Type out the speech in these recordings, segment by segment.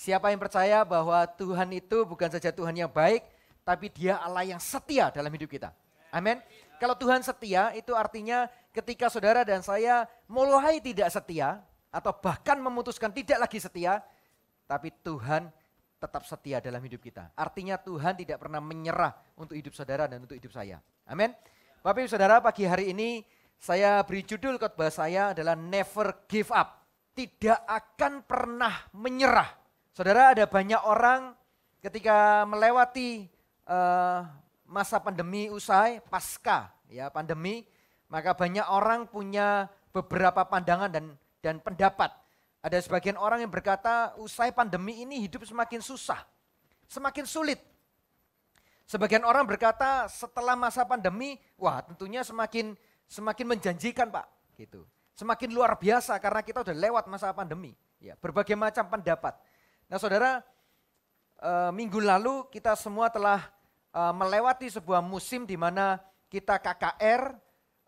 Siapa yang percaya bahwa Tuhan itu bukan saja Tuhan yang baik, tapi Dia Allah yang setia dalam hidup kita. Amin. Kalau Tuhan setia itu artinya ketika saudara dan saya mulai tidak setia atau bahkan memutuskan tidak lagi setia, tapi Tuhan tetap setia dalam hidup kita. Artinya Tuhan tidak pernah menyerah untuk hidup saudara dan untuk hidup saya. Amin. Bapak Ibu Saudara, pagi hari ini saya beri judul khotbah saya adalah Never Give Up. Tidak akan pernah menyerah. Saudara, ada banyak orang ketika melewati masa pandemi usai, pasca ya pandemi, maka banyak orang punya beberapa pandangan dan pendapat. Ada sebagian orang yang berkata usai pandemi ini hidup semakin susah, semakin sulit. Sebagian orang berkata setelah masa pandemi, wah tentunya semakin menjanjikan Pak, gitu. Semakin luar biasa karena kita udah lewat masa pandemi. Ya, berbagai macam pendapat. Nah saudara, minggu lalu kita semua telah melewati sebuah musim di mana kita KKR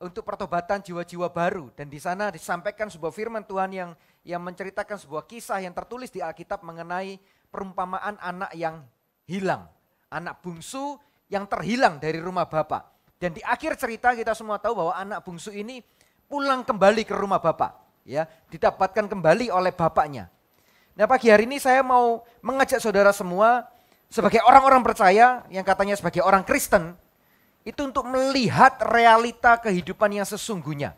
untuk pertobatan jiwa-jiwa baru. Dan di sana disampaikan sebuah firman Tuhan yang menceritakan sebuah kisah yang tertulis di Alkitab mengenai perumpamaan anak yang hilang. Anak bungsu yang terhilang dari rumah bapak. Dan di akhir cerita kita semua tahu bahwa anak bungsu ini pulang kembali ke rumah bapak. Ya, didapatkan kembali oleh bapaknya. Nah pagi hari ini saya mau mengajak saudara semua sebagai orang-orang percaya yang katanya sebagai orang Kristen itu untuk melihat realita kehidupan yang sesungguhnya.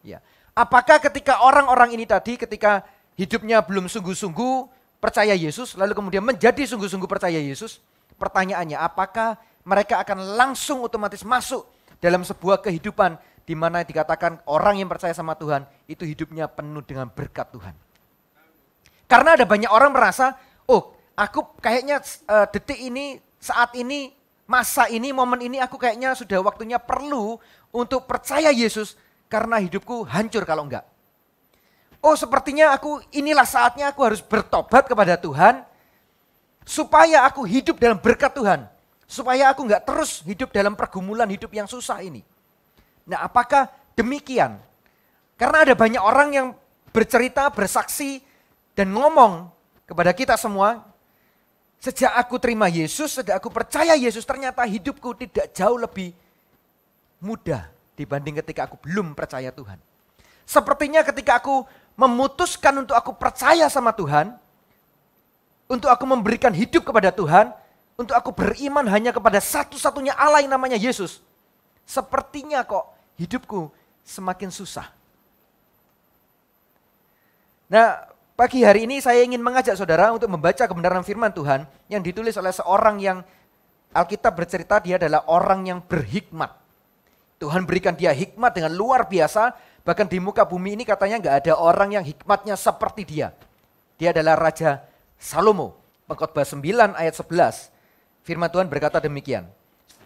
Ya. Apakah ketika orang-orang ini tadi ketika hidupnya belum sungguh-sungguh percaya Yesus lalu kemudian menjadi sungguh-sungguh percaya Yesus, pertanyaannya apakah mereka akan langsung otomatis masuk dalam sebuah kehidupan di mana dikatakan orang yang percaya sama Tuhan itu hidupnya penuh dengan berkat Tuhan. Karena ada banyak orang merasa, oh aku kayaknya detik ini, saat ini, masa ini, momen ini aku kayaknya sudah waktunya perlu untuk percaya Yesus karena hidupku hancur kalau enggak. Oh sepertinya inilah saatnya aku harus bertobat kepada Tuhan supaya aku hidup dalam berkat Tuhan. Supaya aku enggak terus hidup dalam pergumulan hidup yang susah ini. Nah apakah demikian? Karena ada banyak orang yang bercerita, bersaksi, dan ngomong kepada kita semua, sejak aku terima Yesus, sejak aku percaya Yesus, ternyata hidupku tidak jauh lebih mudah dibanding ketika aku belum percaya Tuhan. Sepertinya ketika aku memutuskan untuk aku percaya sama Tuhan, untuk aku memberikan hidup kepada Tuhan, untuk aku beriman hanya kepada satu-satunya Allah yang namanya Yesus, sepertinya kok hidupku semakin susah. Nah, pagi hari ini saya ingin mengajak saudara untuk membaca kebenaran firman Tuhan yang ditulis oleh seorang yang Alkitab bercerita dia adalah orang yang berhikmat. Tuhan berikan dia hikmat dengan luar biasa, bahkan di muka bumi ini katanya nggak ada orang yang hikmatnya seperti dia. Dia adalah Raja Salomo. Pengkhotbah 9 ayat 11. Firman Tuhan berkata demikian.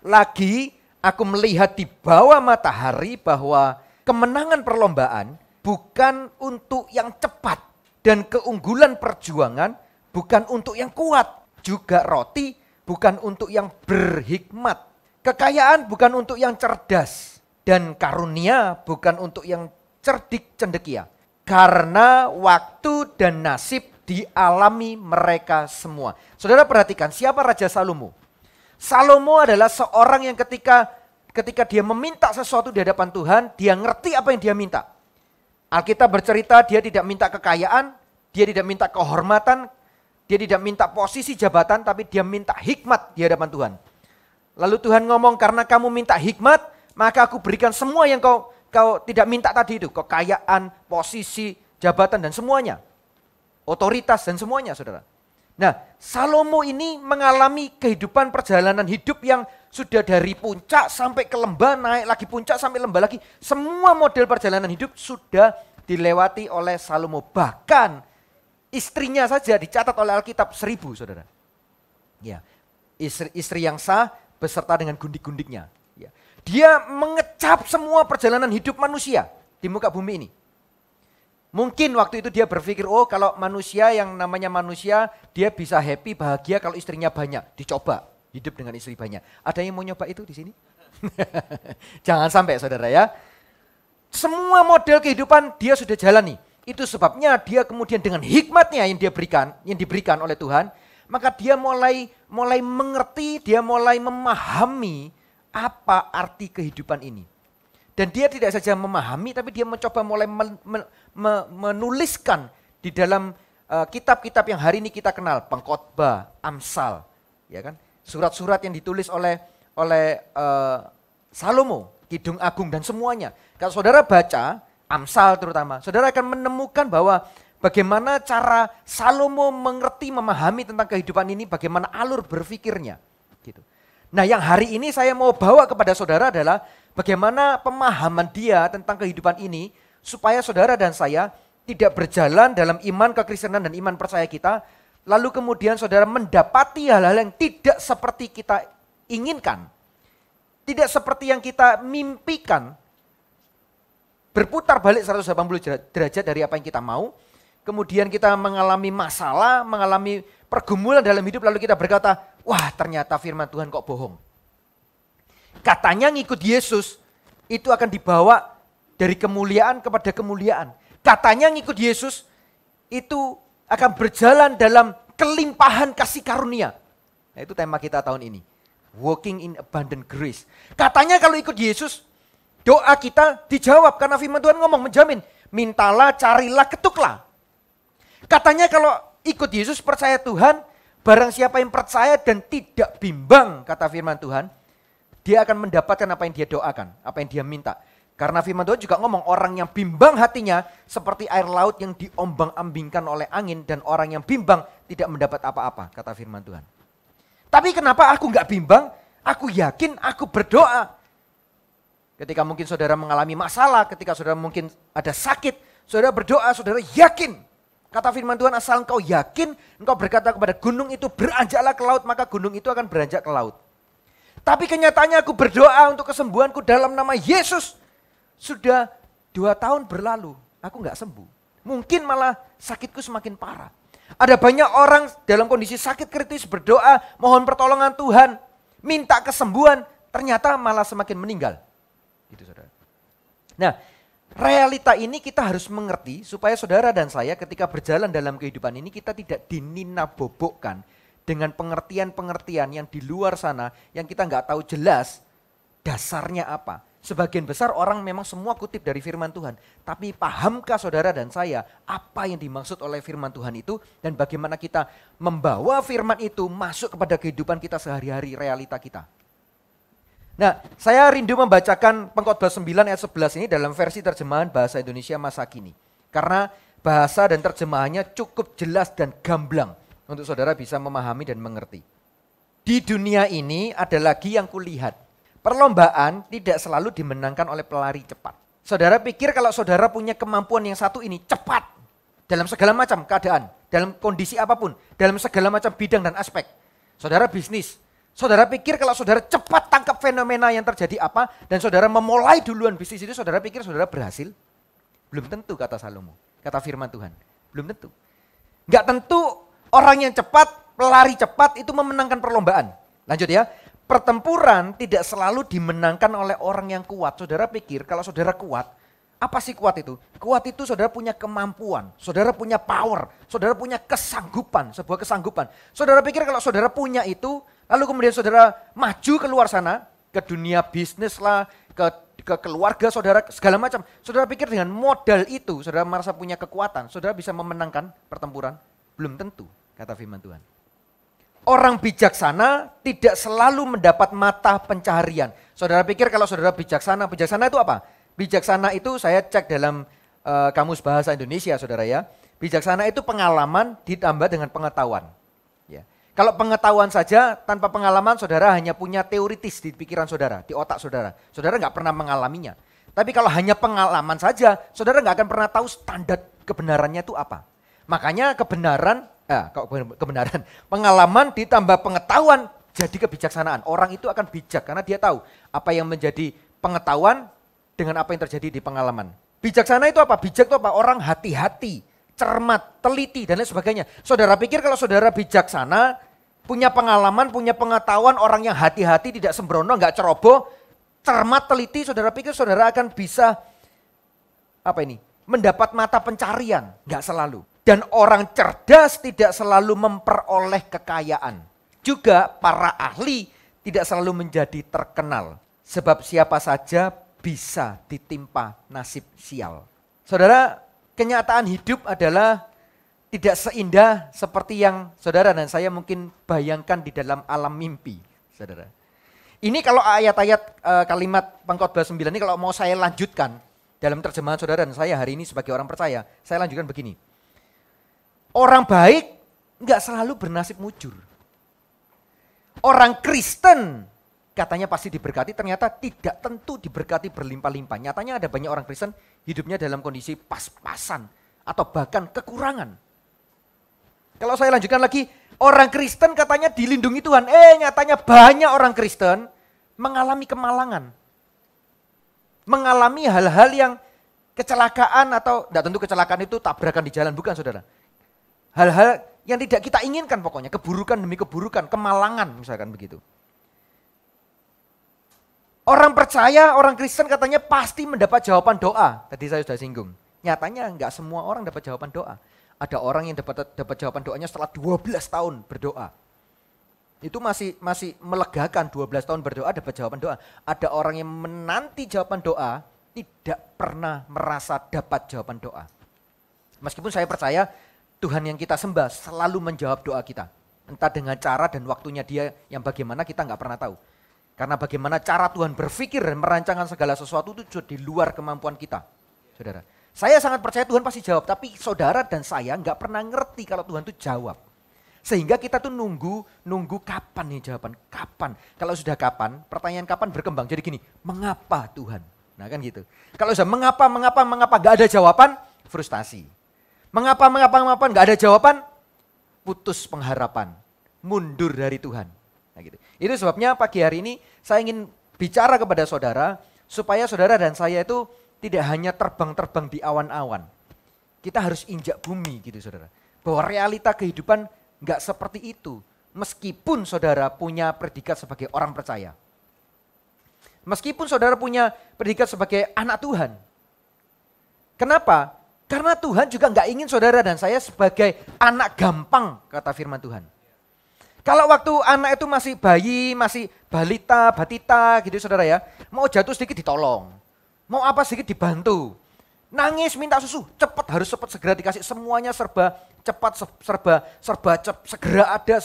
Lagi aku melihat di bawah matahari bahwa kemenangan perlombaan bukan untuk yang cepat. Dan keunggulan perjuangan bukan untuk yang kuat. Juga roti bukan untuk yang berhikmat. Kekayaan bukan untuk yang cerdas. Dan karunia bukan untuk yang cerdik cendekia. Karena waktu dan nasib dialami mereka semua. Saudara perhatikan siapa Raja Salomo. Salomo adalah seorang yang ketika dia meminta sesuatu di hadapan Tuhan, dia ngerti apa yang dia minta. Alkitab bercerita dia tidak minta kekayaan, dia tidak minta kehormatan, dia tidak minta posisi jabatan, tapi dia minta hikmat di hadapan Tuhan. Lalu Tuhan ngomong, karena kamu minta hikmat, maka aku berikan semua yang kau tidak minta tadi itu. Kekayaan, posisi, jabatan dan semuanya. Otoritas dan semuanya saudara. Nah Salomo ini mengalami kehidupan perjalanan hidup yang sudah dari puncak sampai ke lembah, naik lagi puncak sampai lembah lagi. Semua model perjalanan hidup sudah dilewati oleh Salomo. Bahkan istrinya saja dicatat oleh Alkitab 1000 saudara. Ya, istri yang sah beserta dengan gundik-gundiknya. Ya. Dia mengecap semua perjalanan hidup manusia di muka bumi ini. Mungkin waktu itu dia berpikir, oh kalau manusia yang namanya manusia, dia bisa happy, bahagia kalau istrinya banyak. Dicoba hidup dengan istri banyak. Ada yang mau nyoba itu di sini? Jangan sampai saudara ya. Semua model kehidupan dia sudah jalani. Itu sebabnya dia kemudian dengan hikmatnya yang diberikan oleh Tuhan, maka dia mulai mengerti, dia mulai memahami apa arti kehidupan ini. Dan dia tidak saja memahami, tapi dia mencoba mulai menuliskan di dalam kitab-kitab yang hari ini kita kenal, Pengkhotbah, Amsal, ya kan? Surat-surat yang ditulis oleh Salomo, Kidung Agung dan semuanya. Kalau saudara baca Amsal terutama, saudara akan menemukan bahwa bagaimana cara Salomo mengerti, memahami tentang kehidupan ini, bagaimana alur berpikirnya. Gitu. Nah yang hari ini saya mau bawa kepada saudara adalah bagaimana pemahaman dia tentang kehidupan ini, supaya saudara dan saya tidak berjalan dalam iman kekristenan dan iman percaya kita, lalu kemudian saudara mendapati hal-hal yang tidak seperti kita inginkan, tidak seperti yang kita mimpikan, berputar balik 180 derajat dari apa yang kita mau, kemudian kita mengalami masalah, mengalami pergumulan dalam hidup, lalu kita berkata, wah ternyata firman Tuhan kok bohong. Katanya ngikut Yesus itu akan dibawa dari kemuliaan kepada kemuliaan. Katanya ngikut Yesus itu akan berjalan dalam kelimpahan kasih karunia. Nah, itu tema kita tahun ini. Walking in abundant grace. Katanya kalau ikut Yesus, doa kita dijawab karena firman Tuhan ngomong, menjamin, mintalah, carilah, ketuklah. Katanya kalau ikut Yesus, percaya Tuhan, barang siapa yang percaya dan tidak bimbang, kata firman Tuhan, dia akan mendapatkan apa yang dia doakan, apa yang dia minta. Karena firman Tuhan juga ngomong, orang yang bimbang hatinya seperti air laut yang diombang-ambingkan oleh angin, dan orang yang bimbang tidak mendapat apa-apa, kata firman Tuhan. Tapi kenapa aku nggak bimbang? Aku yakin, aku berdoa. Ketika mungkin saudara mengalami masalah, ketika saudara mungkin ada sakit, saudara berdoa, saudara yakin. Kata firman Tuhan, asal engkau yakin, engkau berkata kepada gunung itu beranjaklah ke laut, maka gunung itu akan beranjak ke laut. Tapi kenyataannya aku berdoa untuk kesembuhanku dalam nama Yesus. Sudah 2 tahun berlalu, aku nggak sembuh. Mungkin malah sakitku semakin parah. Ada banyak orang dalam kondisi sakit kritis berdoa, mohon pertolongan Tuhan, minta kesembuhan, ternyata malah semakin meninggal. Gitu, saudara. Nah, realita ini kita harus mengerti supaya saudara dan saya ketika berjalan dalam kehidupan ini kita tidak dininabobokkan dengan pengertian-pengertian yang di luar sana yang kita nggak tahu jelas dasarnya apa. Sebagian besar orang memang semua kutip dari firman Tuhan. Tapi pahamkah saudara dan saya apa yang dimaksud oleh firman Tuhan itu dan bagaimana kita membawa firman itu masuk kepada kehidupan kita sehari-hari, realita kita. Nah, saya rindu membacakan Pengkhotbah 9 ayat 11 ini dalam versi terjemahan bahasa Indonesia masa kini. Karena bahasa dan terjemahannya cukup jelas dan gamblang untuk saudara bisa memahami dan mengerti. Di dunia ini ada lagi yang kulihat. Perlombaan tidak selalu dimenangkan oleh pelari cepat. Saudara pikir kalau saudara punya kemampuan yang satu ini cepat dalam segala macam keadaan, dalam kondisi apapun, dalam segala macam bidang dan aspek. Saudara bisnis, saudara pikir kalau saudara cepat tangkap fenomena yang terjadi apa dan saudara memulai duluan bisnis itu, saudara pikir saudara berhasil? Belum tentu, kata Salomo, kata firman Tuhan. Belum tentu. Enggak tentu orang yang cepat, pelari cepat itu memenangkan perlombaan. Lanjut ya. Pertempuran tidak selalu dimenangkan oleh orang yang kuat. Saudara pikir kalau saudara kuat, apa sih kuat itu? Kuat itu saudara punya kemampuan, saudara punya power, saudara punya kesanggupan, sebuah kesanggupan. Saudara pikir kalau saudara punya itu, lalu kemudian saudara maju keluar sana, ke dunia bisnis lah, ke keluarga saudara, segala macam. Saudara pikir dengan modal itu, saudara merasa punya kekuatan, saudara bisa memenangkan pertempuran? Belum tentu, kata firman Tuhan. Orang bijaksana tidak selalu mendapat mata pencaharian. Saudara pikir kalau saudara bijaksana, bijaksana itu apa? Bijaksana itu saya cek dalam Kamus Bahasa Indonesia, saudara ya. Bijaksana itu pengalaman ditambah dengan pengetahuan. Ya. Kalau pengetahuan saja tanpa pengalaman, saudara hanya punya teoritis di pikiran saudara, di otak saudara. Saudara nggak pernah mengalaminya. Tapi kalau hanya pengalaman saja, saudara nggak akan pernah tahu standar kebenarannya itu apa. Makanya kebenaran, pengalaman ditambah pengetahuan jadi kebijaksanaan. Orang itu akan bijak karena dia tahu apa yang menjadi pengetahuan dengan apa yang terjadi di pengalaman. Bijaksana itu apa? Bijak itu apa? Orang hati-hati, cermat, teliti dan lain sebagainya. Saudara pikir kalau saudara bijaksana, punya pengalaman, punya pengetahuan, orang yang hati-hati, tidak sembrono, nggak ceroboh, cermat, teliti, saudara pikir saudara akan bisa mendapat mata pencarian, enggak selalu. Dan orang cerdas tidak selalu memperoleh kekayaan. Juga para ahli tidak selalu menjadi terkenal. Sebab siapa saja bisa ditimpa nasib sial. Saudara, kenyataan hidup adalah tidak seindah seperti yang saudara dan saya mungkin bayangkan di dalam alam mimpi. Saudara. Ini kalau ayat-ayat kalimat Pengkhotbah 9 ini kalau mau saya lanjutkan dalam terjemahan saudara dan saya hari ini sebagai orang percaya, saya lanjutkan begini. Orang baik enggak selalu bernasib mujur. Orang Kristen katanya pasti diberkati, ternyata tidak tentu diberkati berlimpah-limpah. Nyatanya ada banyak orang Kristen hidupnya dalam kondisi pas-pasan atau bahkan kekurangan. Kalau saya lanjutkan lagi, orang Kristen katanya dilindungi Tuhan. Nyatanya banyak orang Kristen mengalami kemalangan. Mengalami hal-hal yang kecelakaan atau, tidak tentu kecelakaan itu tabrakan di jalan, bukan saudara. Hal-hal yang tidak kita inginkan pokoknya, keburukan demi keburukan, kemalangan misalkan begitu. Orang percaya, orang Kristen katanya pasti mendapat jawaban doa. Tadi saya sudah singgung. Nyatanya enggak semua orang dapat jawaban doa. Ada orang yang dapat jawaban doanya setelah 12 tahun berdoa. Itu masih melegakan, 12 tahun berdoa dapat jawaban doa. Ada orang yang menanti jawaban doa tidak pernah merasa dapat jawaban doa. Meskipun saya percaya Tuhan yang kita sembah selalu menjawab doa kita. Entah dengan cara dan waktunya dia yang bagaimana kita nggak pernah tahu. Karena bagaimana cara Tuhan berpikir dan merancangkan segala sesuatu itu sudah di luar kemampuan kita. Saudara, saya sangat percaya Tuhan pasti jawab. Tapi saudara dan saya nggak pernah ngerti kalau Tuhan itu jawab. Sehingga kita tuh nunggu kapan nih jawaban. Kapan? Kalau sudah kapan, pertanyaan kapan berkembang. Jadi gini, mengapa Tuhan? Nah kan gitu. Kalau sudah mengapa, nggak ada jawaban, frustasi. Mengapa, nggak ada jawaban, putus pengharapan, mundur dari Tuhan. Nah, gitu. Itu sebabnya pagi hari ini saya ingin bicara kepada saudara, supaya saudara dan saya itu tidak hanya terbang-terbang di awan-awan. Kita harus injak bumi gitu saudara. Bahwa realita kehidupan nggak seperti itu, meskipun saudara punya predikat sebagai orang percaya. Meskipun saudara punya predikat sebagai anak Tuhan. Kenapa? Karena Tuhan juga nggak ingin saudara dan saya sebagai anak gampang, kata firman Tuhan. Kalau waktu anak itu masih bayi, masih balita, batita gitu saudara ya, mau jatuh sedikit ditolong, mau apa sedikit dibantu. Nangis minta susu, harus cepat segera dikasih, semuanya serba cepat, segera ada,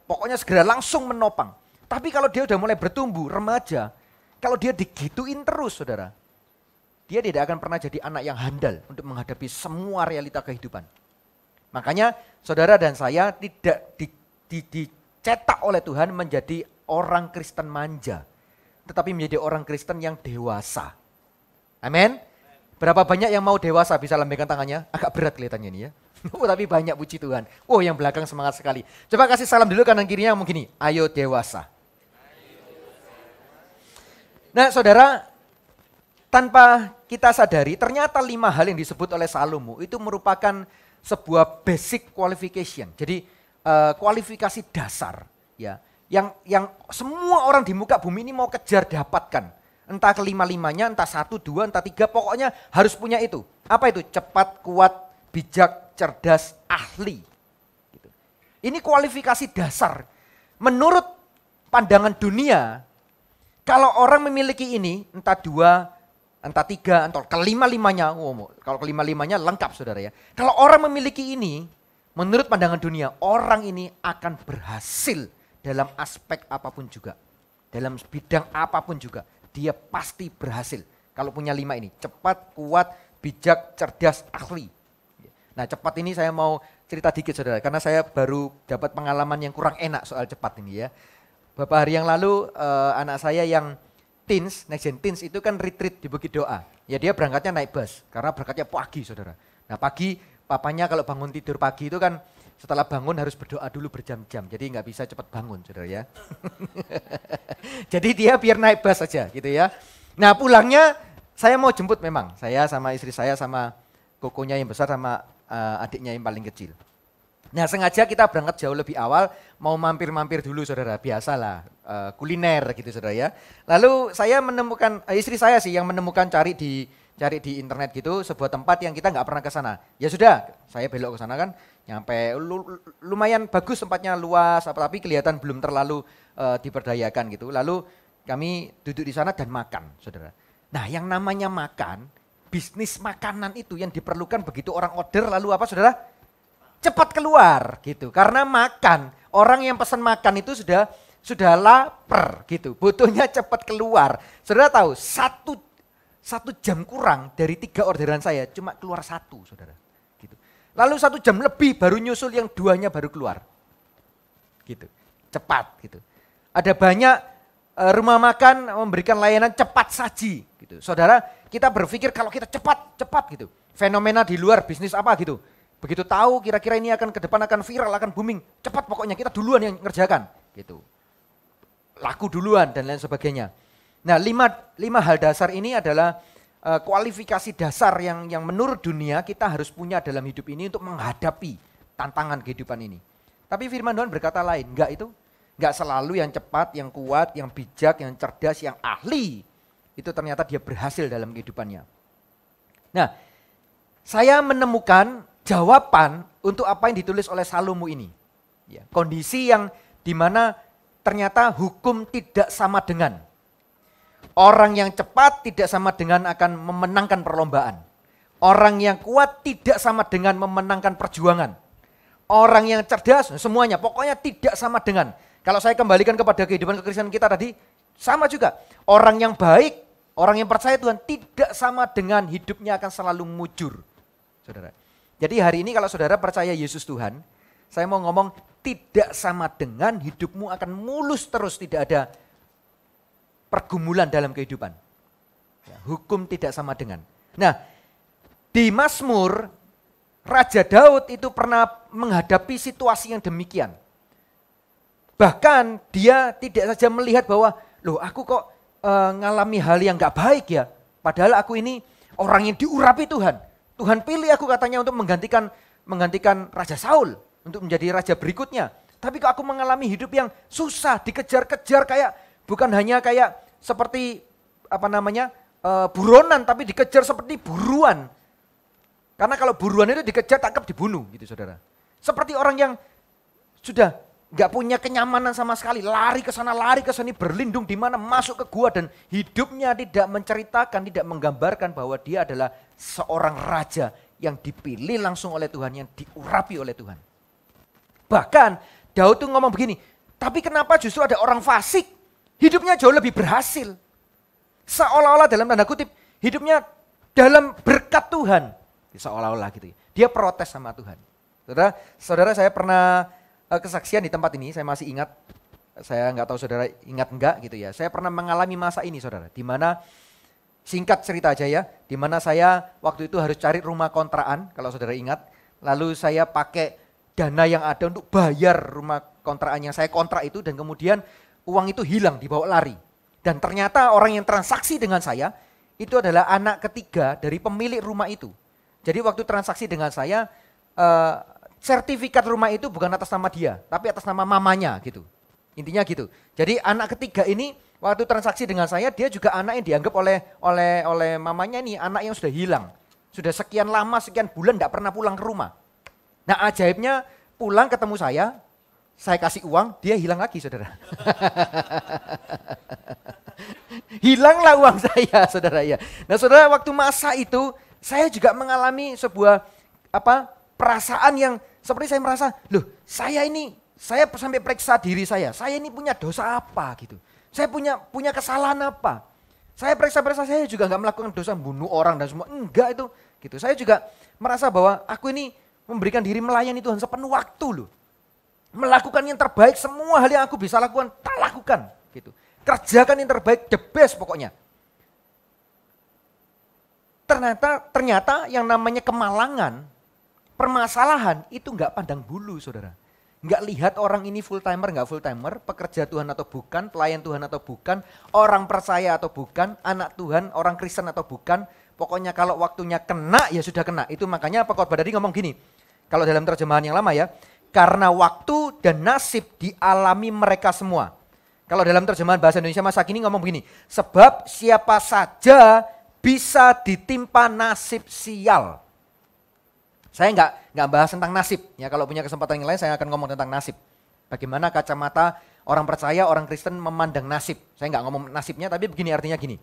pokoknya segera langsung menopang. Tapi kalau dia udah mulai bertumbuh, remaja, kalau dia digituin terus saudara, dia tidak akan pernah jadi anak yang handal untuk menghadapi semua realita kehidupan. Makanya saudara dan saya tidak dicetak oleh Tuhan menjadi orang Kristen manja. Tetapi menjadi orang Kristen yang dewasa. Amin. Berapa banyak yang mau dewasa bisa lambaikan tangannya? Agak berat kelihatannya ini ya. Tapi banyak puji Tuhan. Yang belakang semangat sekali. Coba kasih salam dulu kanan kirinya ngomong gini. Ayo dewasa. Nah saudara, tanpa kita sadari, ternyata 5 hal yang disebut oleh Salomo itu merupakan sebuah basic qualification. Jadi kualifikasi dasar ya, yang semua orang di muka bumi ini mau kejar dapatkan. Entah kelima-limanya, entah 1, 2, entah 3, pokoknya harus punya itu. Apa itu? Cepat, kuat, bijak, cerdas, ahli. Gitu. Ini kualifikasi dasar. Menurut pandangan dunia, kalau orang memiliki ini, entah 2, entah 3, entah kelima-limanya, kalau kelima-limanya lengkap saudara ya. Kalau orang memiliki ini, menurut pandangan dunia, orang ini akan berhasil dalam aspek apapun juga. Dalam bidang apapun juga, dia pasti berhasil. Kalau punya 5 ini, cepat, kuat, bijak, cerdas, ahli. Nah cepat ini saya mau cerita dikit saudara, karena saya baru dapat pengalaman yang kurang enak soal cepat ini ya. Beberapa hari yang lalu anak saya yang teens, next gen teens itu kan retreat di Bukit Doa. Ya dia berangkatnya naik bus, karena berangkatnya pagi saudara. Nah pagi, papanya kalau bangun tidur pagi itu kan setelah bangun harus berdoa dulu berjam-jam. Jadi nggak bisa cepat bangun saudara ya. Jadi dia biar naik bus saja gitu ya. Nah pulangnya saya mau jemput memang. Saya sama istri saya sama kokonya yang besar sama adiknya yang paling kecil. Nah sengaja kita berangkat jauh lebih awal, mau mampir-mampir dulu saudara, biasalah kuliner gitu saudara ya. Lalu saya menemukan, istri saya sih yang menemukan cari di cari di internet gitu sebuah tempat yang kita nggak pernah ke sana. Ya sudah, saya belok ke sana kan, nyampe lumayan bagus tempatnya, luas, tapi kelihatan belum terlalu diberdayakan gitu. Lalu kami duduk di sana dan makan, saudara. Nah, yang namanya makan, bisnis makanan itu yang diperlukan begitu orang order lalu apa, saudara? Cepat keluar gitu. Karena makan, orang yang pesan makan itu sudah lapar gitu, butuhnya cepat keluar. Saudara tahu, satu jam kurang dari 3 orderan saya cuma keluar 1, saudara. Gitu. Lalu 1 jam lebih baru nyusul yang 2-nya baru keluar. Gitu, cepat gitu. Ada banyak rumah makan memberikan layanan cepat saji. Gitu. Saudara, kita berpikir kalau kita cepat gitu. Fenomena di luar bisnis apa gitu. Begitu tahu kira-kira ini akan ke depan akan viral, akan booming, cepat pokoknya kita duluan yang ngerjakan. Gitu. Laku duluan dan lain sebagainya. Nah, 5 hal dasar ini adalah kualifikasi dasar yang menurut dunia kita harus punya dalam hidup ini untuk menghadapi tantangan kehidupan ini. Tapi firman Tuhan berkata lain, enggak selalu yang cepat, yang kuat, yang bijak, yang cerdas, yang ahli, itu ternyata dia berhasil dalam kehidupannya. Nah, saya menemukan jawaban untuk apa yang ditulis oleh Salomo ini. Ya, kondisi yang dimana ternyata hukum tidak sama dengan. Orang yang cepat tidak sama dengan akan memenangkan perlombaan. Orang yang kuat tidak sama dengan memenangkan perjuangan. Orang yang cerdas, semuanya pokoknya tidak sama dengan. Kalau saya kembalikan kepada kehidupan kekristenan kita tadi, sama juga. Orang yang baik, orang yang percaya Tuhan tidak sama dengan hidupnya akan selalu mujur. Saudara. Jadi hari ini kalau saudara percaya Yesus Tuhan, saya mau ngomong tidak sama dengan hidupmu akan mulus terus, tidak ada pergumulan dalam kehidupan. Ya, hukum tidak sama dengan. Nah, di Mazmur, Raja Daud itu pernah menghadapi situasi yang demikian. Bahkan dia tidak saja melihat bahwa, loh aku kok ngalami hal yang gak baik ya. Padahal aku ini orang yang diurapi Tuhan. Tuhan pilih aku katanya untuk menggantikan Raja Saul. Untuk menjadi raja berikutnya. Tapi kok aku mengalami hidup yang susah, dikejar-kejar bukan hanya kayak seperti buronan, tapi dikejar seperti buruan. Karena kalau buruan itu dikejar, tangkap, dibunuh gitu saudara. Seperti orang yang sudah gak punya kenyamanan sama sekali, lari ke sana, lari ke sini, berlindung di mana, masuk ke gua dan hidupnya tidak menceritakan, tidak menggambarkan bahwa dia adalah seorang raja yang dipilih langsung oleh Tuhan, yang diurapi oleh Tuhan. Bahkan Daud tuh ngomong begini, tapi kenapa justru ada orang fasik, hidupnya jauh lebih berhasil. Seolah-olah dalam tanda kutip, hidupnya dalam berkat Tuhan. Seolah-olah gitu. Dia protes sama Tuhan. Saudara saya pernah kesaksian di tempat ini, saya masih ingat. Saya nggak tahu saudara ingat enggak gitu ya. Saya pernah mengalami masa ini saudara. Di mana singkat cerita aja ya. Di mana saya waktu itu harus cari rumah kontrakan kalau saudara ingat. Lalu saya pakai dana yang ada untuk bayar rumah kontrakan yang saya kontrak itu. Dan kemudian uang itu hilang, dibawa lari. Dan ternyata orang yang transaksi dengan saya itu adalah anak ketiga dari pemilik rumah itu. Jadi waktu transaksi dengan saya, sertifikat rumah itu bukan atas nama dia, tapi atas nama mamanya gitu. Intinya gitu. Jadi anak ketiga ini waktu transaksi dengan saya, dia juga anak yang dianggap oleh mamanya ini anak yang sudah hilang. Sudah sekian lama, sekian bulan tidak pernah pulang ke rumah. Nah ajaibnya pulang ketemu saya kasih uang, dia hilang lagi saudara. Hilanglah uang saya saudara ya. Nah saudara waktu masa itu saya juga mengalami sebuah perasaan yang seperti saya merasa, loh saya sampai periksa diri saya ini punya dosa apa gitu. Saya punya kesalahan apa. Saya periksa saya juga nggak melakukan dosa bunuh orang dan semua, enggak itu gitu. Saya juga merasa bahwa aku ini memberikan diri melayani Tuhan sepenuh waktu loh. Melakukan yang terbaik, semua hal yang aku bisa lakukan, tak lakukan gitu. Kerjakan yang terbaik, the best pokoknya. Ternyata yang namanya kemalangan, permasalahan itu enggak pandang bulu saudara. Enggak lihat orang ini full timer, enggak full timer, pekerja Tuhan atau bukan, pelayan Tuhan atau bukan, orang percaya atau bukan, anak Tuhan, orang Kristen atau bukan. Pokoknya kalau waktunya kena ya sudah kena. Itu makanya Khotbah tadi ngomong gini, kalau dalam terjemahan yang lama ya, karena waktu dan nasib dialami mereka semua. Kalau dalam terjemahan bahasa Indonesia masa kini ngomong begini, sebab siapa saja bisa ditimpa nasib sial. Saya nggak bahas tentang nasib. Ya, kalau punya kesempatan yang lain saya akan ngomong tentang nasib. Bagaimana kacamata orang percaya, orang Kristen memandang nasib. Saya nggak ngomong nasibnya, tapi begini artinya gini.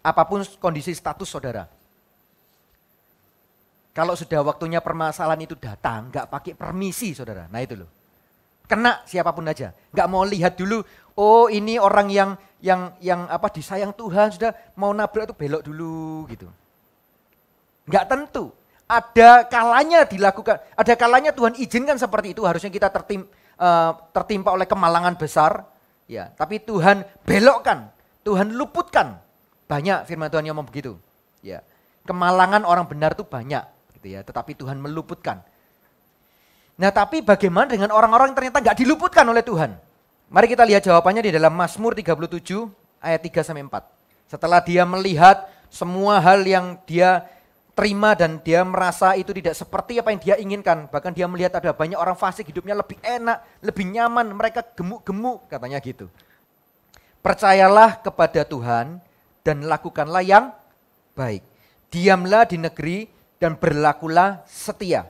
Apapun kondisi status saudara. Kalau sudah waktunya permasalahan itu datang, nggak pakai permisi saudara. Nah itu loh. Kena siapapun aja. Nggak mau lihat dulu, oh ini orang yang disayang Tuhan, sudah mau nabrak itu belok dulu gitu. Nggak tentu. Ada kalanya dilakukan, ada kalanya Tuhan izinkan seperti itu, harusnya kita tertimpa oleh kemalangan besar, ya. Tapi Tuhan belokkan, Tuhan luputkan. Banyak firman Tuhan yang ngomong begitu, ya. Kemalangan orang benar itu banyak, gitu ya. Tetapi Tuhan meluputkan. Nah, tapi bagaimana dengan orang-orang yang ternyata nggak diluputkan oleh Tuhan? Mari kita lihat jawabannya di dalam Mazmur 37 ayat 3-4. Setelah dia melihat semua hal yang dia terima dan dia merasa itu tidak seperti apa yang dia inginkan. Bahkan dia melihat ada banyak orang fasik hidupnya lebih enak, lebih nyaman, mereka gemuk-gemuk katanya gitu. Percayalah kepada Tuhan dan lakukanlah yang baik. Diamlah di negeri dan berlakulah setia.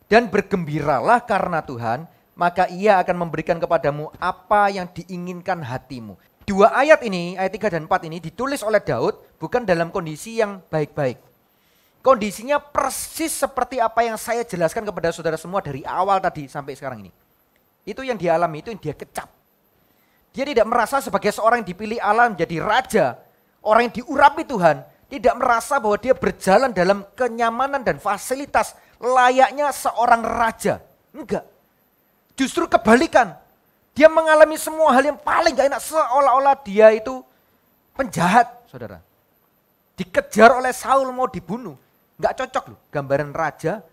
Dan bergembiralah karena Tuhan, maka ia akan memberikan kepadamu apa yang diinginkan hatimu. Dua ayat ini, ayat 3 dan 4 ini ditulis oleh Daud bukan dalam kondisi yang baik-baik. Kondisinya persis seperti apa yang saya jelaskan kepada saudara semua dari awal tadi sampai sekarang ini. Itu yang dia alami, itu yang dia kecap. Dia tidak merasa sebagai seorang yang dipilih Allah menjadi raja, orang yang diurapi Tuhan, tidak merasa bahwa dia berjalan dalam kenyamanan dan fasilitas layaknya seorang raja. Enggak. Justru kebalikan. Dia mengalami semua hal yang paling gak enak, seolah-olah dia itu penjahat, saudara. Dikejar oleh Saul mau dibunuh. Nggak cocok loh, gambaran raja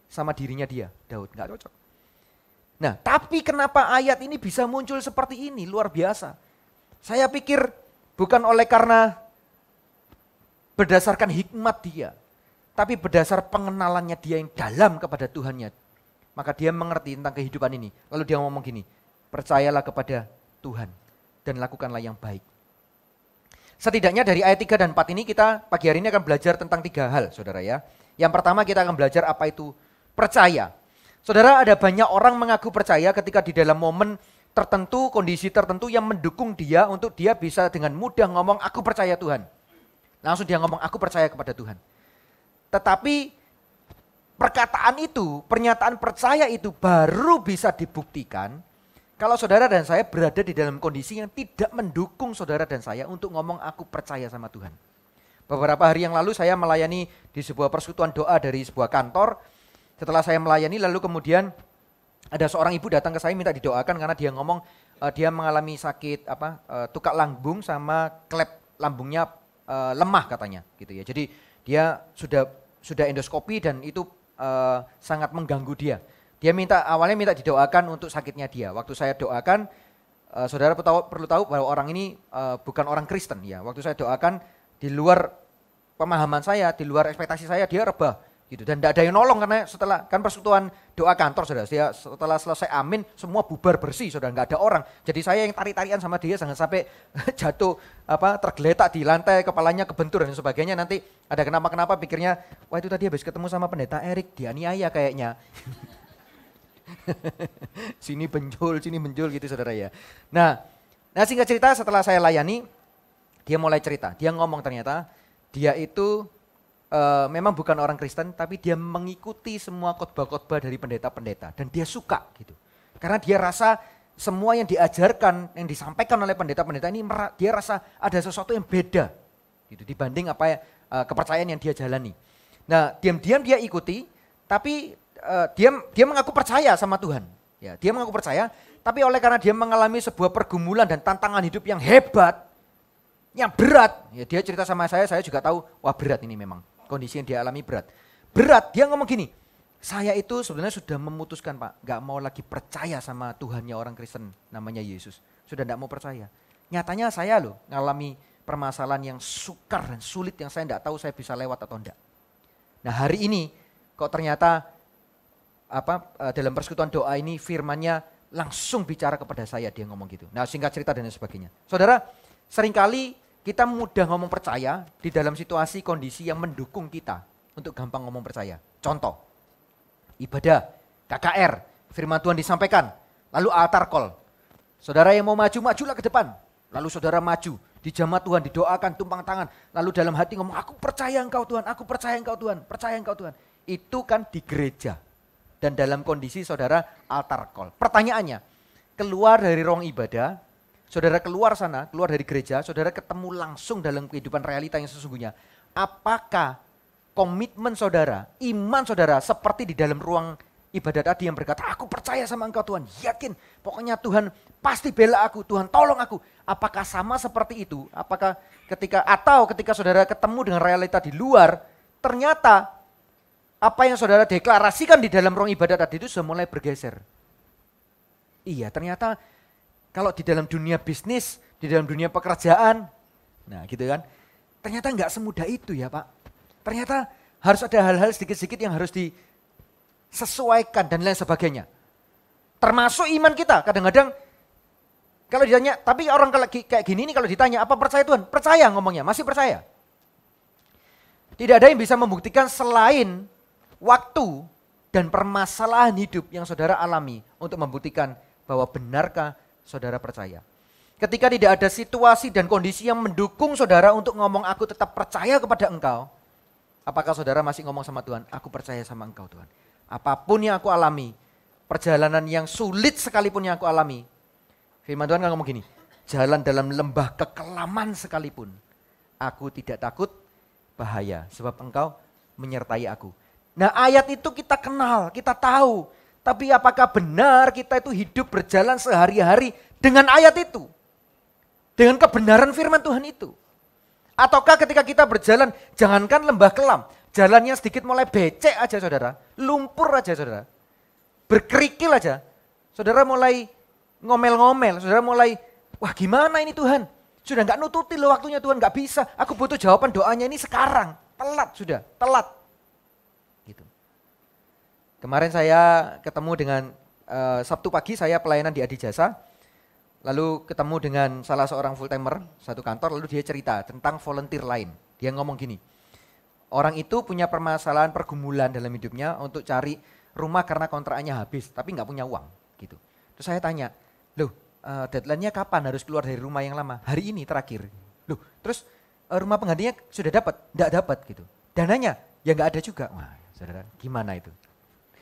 sama dirinya dia, Daud, nggak cocok. Nah, tapi kenapa ayat ini bisa muncul seperti ini, luar biasa. Saya pikir bukan oleh karena berdasarkan hikmat dia, tapi berdasar pengenalannya dia yang dalam kepada Tuhannya. Maka dia mengerti tentang kehidupan ini. Lalu dia ngomong gini, percayalah kepada Tuhan dan lakukanlah yang baik. Setidaknya dari ayat 3 dan 4 ini kita pagi hari ini akan belajar tentang 3 hal, saudara ya. Yang pertama kita akan belajar apa itu percaya. Saudara, ada banyak orang mengaku percaya ketika di dalam momen tertentu, kondisi tertentu yang mendukung dia untuk dia bisa dengan mudah ngomong aku percaya Tuhan. Langsung dia ngomong aku percaya kepada Tuhan. Tetapi perkataan itu, pernyataan percaya itu baru bisa dibuktikan kalau saudara dan saya berada di dalam kondisi yang tidak mendukung saudara dan saya untuk ngomong aku percaya sama Tuhan. Beberapa hari yang lalu saya melayani di sebuah persekutuan doa dari sebuah kantor. Setelah saya melayani lalu kemudian ada seorang ibu datang ke saya minta didoakan karena dia ngomong dia mengalami sakit tukak lambung sama klep lambungnya lemah katanya gitu ya. Jadi dia sudah endoskopi dan itu sangat mengganggu dia. Dia awalnya minta didoakan untuk sakitnya dia. Waktu saya doakan, saudara perlu tahu bahwa orang ini bukan orang Kristen ya. Waktu saya doakan di luar pemahaman saya, di luar ekspektasi saya, dia rebah gitu. Dan tidak ada yang nolong karena setelah kan persekutuan doa kantor saudara, dia setelah selesai amin semua bubar bersih saudara, nggak ada orang. Jadi saya yang tarik-tarian sama dia jangan sampai jatuh tergeletak di lantai, kepalanya kebentur dan sebagainya. Nanti ada kenapa-kenapa pikirnya, wah itu tadi habis ketemu sama pendeta Erik dianiaya kayaknya. sini benjol gitu saudara ya. Nah singkat cerita setelah saya layani, dia mulai cerita. Dia ngomong ternyata dia itu memang bukan orang Kristen, tapi dia mengikuti semua khotbah-khotbah dari pendeta-pendeta dan dia suka gitu. Karena dia rasa semua yang diajarkan, yang disampaikan oleh pendeta-pendeta ini dia rasa ada sesuatu yang beda gitu dibanding kepercayaan yang dia jalani. Nah, diam-diam dia ikuti, tapi dia mengaku percaya sama Tuhan. Ya, dia mengaku percaya, tapi oleh karena dia mengalami sebuah pergumulan dan tantangan hidup yang hebat, yang berat. Ya, dia cerita sama saya juga tahu, wah berat ini memang. Kondisi yang dia alami berat. Berat, dia ngomong gini, saya itu sebenarnya sudah memutuskan Pak, gak mau lagi percaya sama Tuhannya orang Kristen namanya Yesus. Sudah gak mau percaya. Nyatanya saya loh ngalami permasalahan yang sukar dan sulit yang saya gak tahu saya bisa lewat atau enggak. Nah hari ini kok ternyata dalam persekutuan doa ini firman-Nya langsung bicara kepada saya, dia ngomong gitu. Nah singkat cerita dan sebagainya. Saudara, seringkali kita mudah ngomong percaya di dalam situasi kondisi yang mendukung kita untuk gampang ngomong percaya. Contoh, ibadah, KKR, firman Tuhan disampaikan, lalu altar call. Saudara yang mau maju, majulah ke depan. Lalu saudara maju, dijamah Tuhan, didoakan, tumpang tangan. Lalu dalam hati ngomong, aku percaya Engkau Tuhan, aku percaya Engkau Tuhan, percaya Engkau Tuhan. Itu kan di gereja. Dan dalam kondisi saudara altar call. Pertanyaannya, keluar dari ruang ibadah, saudara keluar sana, keluar dari gereja, saudara ketemu langsung dalam kehidupan realita yang sesungguhnya. Apakah komitmen saudara, iman saudara seperti di dalam ruang ibadah tadi yang berkata, aku percaya sama Engkau Tuhan, yakin, pokoknya Tuhan pasti bela aku, Tuhan tolong aku. Apakah sama seperti itu? Apakah ketika saudara ketemu dengan realita di luar, ternyata apa yang saudara deklarasikan di dalam ruang ibadah tadi itu sudah mulai bergeser. Iya, ternyata kalau di dalam dunia bisnis, di dalam dunia pekerjaan, nah gitu kan, ternyata nggak semudah itu ya Pak. Ternyata harus ada hal-hal sedikit-sedikit yang harus disesuaikan dan lain sebagainya. Termasuk iman kita, kadang-kadang kalau ditanya, tapi orang kayak gini nih kalau ditanya, apa percaya Tuhan? Percaya ngomongnya, masih percaya. Tidak ada yang bisa membuktikan selain waktu dan permasalahan hidup yang saudara alami untuk membuktikan bahwa benarkah saudara percaya. Ketika tidak ada situasi dan kondisi yang mendukung saudara untuk ngomong aku tetap percaya kepada Engkau, apakah saudara masih ngomong sama Tuhan, aku percaya sama Engkau Tuhan. Apapun yang aku alami, perjalanan yang sulit sekalipun yang aku alami, firman Tuhan kan ngomong gini, jalan dalam lembah kekelaman sekalipun, aku tidak takut bahaya, sebab Engkau menyertai aku. Nah ayat itu kita kenal, kita tahu. Tapi apakah benar kita itu hidup berjalan sehari-hari dengan ayat itu? Dengan kebenaran firman Tuhan itu? Ataukah ketika kita berjalan, jangankan lembah kelam, jalannya sedikit mulai becek aja saudara, lumpur aja saudara, berkerikil aja, saudara mulai ngomel-ngomel, saudara mulai, wah gimana ini Tuhan? Sudah gak nututi loh waktunya Tuhan, gak bisa, aku butuh jawaban doanya ini sekarang, telat sudah, telat. Gitu. Kemarin saya ketemu dengan Sabtu pagi saya pelayanan di Adijasa, lalu ketemu dengan salah seorang full timer satu kantor, lalu dia cerita tentang volunteer lain. Dia ngomong gini, orang itu punya permasalahan pergumulan dalam hidupnya untuk cari rumah karena kontraknya habis, tapi nggak punya uang. Gitu. Terus saya tanya, loh deadline-nya kapan harus keluar dari rumah yang lama? Hari ini terakhir. Loh terus rumah penggantinya sudah dapat? Nggak dapat gitu. Dananya ya nggak ada juga. Wah, saudara, gimana itu?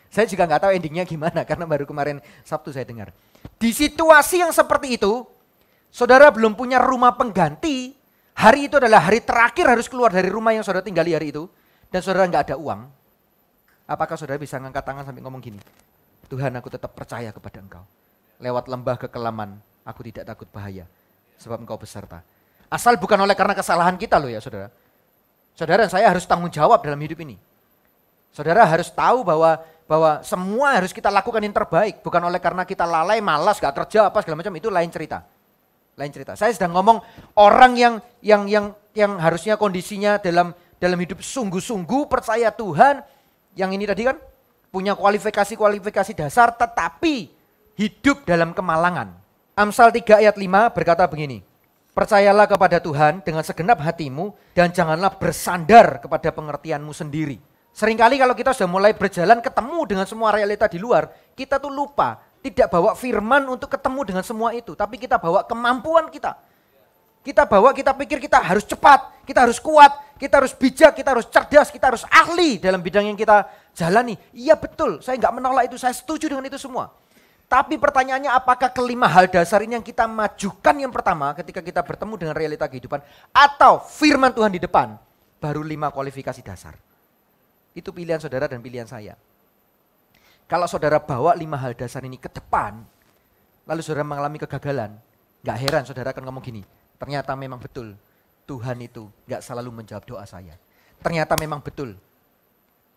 Saya juga nggak tahu endingnya gimana karena baru kemarin Sabtu saya dengar. Di situasi yang seperti itu, saudara belum punya rumah pengganti, hari itu adalah hari terakhir harus keluar dari rumah yang saudara tinggali hari itu, dan saudara nggak ada uang. Apakah saudara bisa ngangkat tangan sampai ngomong gini, Tuhan aku tetap percaya kepada Engkau. Lewat lembah kekelaman, aku tidak takut bahaya, sebab Engkau beserta. Asal bukan oleh karena kesalahan kita loh ya saudara. Saudara dan saya harus tanggung jawab dalam hidup ini. Saudara harus tahu bahwa semua harus kita lakukan yang terbaik. Bukan oleh karena kita lalai, malas, gak kerja, apa segala macam, itu lain cerita. Lain cerita. Saya sedang ngomong orang yang harusnya kondisinya dalam hidup sungguh-sungguh percaya Tuhan. Yang ini tadi kan punya kualifikasi dasar tetapi hidup dalam kemalangan. Amsal 3 ayat 5 berkata begini, percayalah kepada Tuhan dengan segenap hatimu dan janganlah bersandar kepada pengertianmu sendiri. Seringkali kalau kita sudah mulai berjalan ketemu dengan semua realita di luar, kita tuh lupa tidak bawa firman untuk ketemu dengan semua itu, tapi kita bawa kemampuan kita. Kita pikir kita harus cepat, kita harus kuat, kita harus bijak, kita harus cerdas, kita harus ahli dalam bidang yang kita jalani. Iya betul, saya nggak menolak itu, saya setuju dengan itu semua. Tapi pertanyaannya apakah kelima hal dasar ini yang kita majukan yang pertama ketika kita bertemu dengan realita kehidupan, atau firman Tuhan di depan, baru 5 kualifikasi dasar. Itu pilihan saudara dan pilihan saya. Kalau saudara bawa 5 hal dasar ini ke depan, lalu saudara mengalami kegagalan, gak heran saudara akan ngomong gini, ternyata memang betul Tuhan itu gak selalu menjawab doa saya. Ternyata memang betul,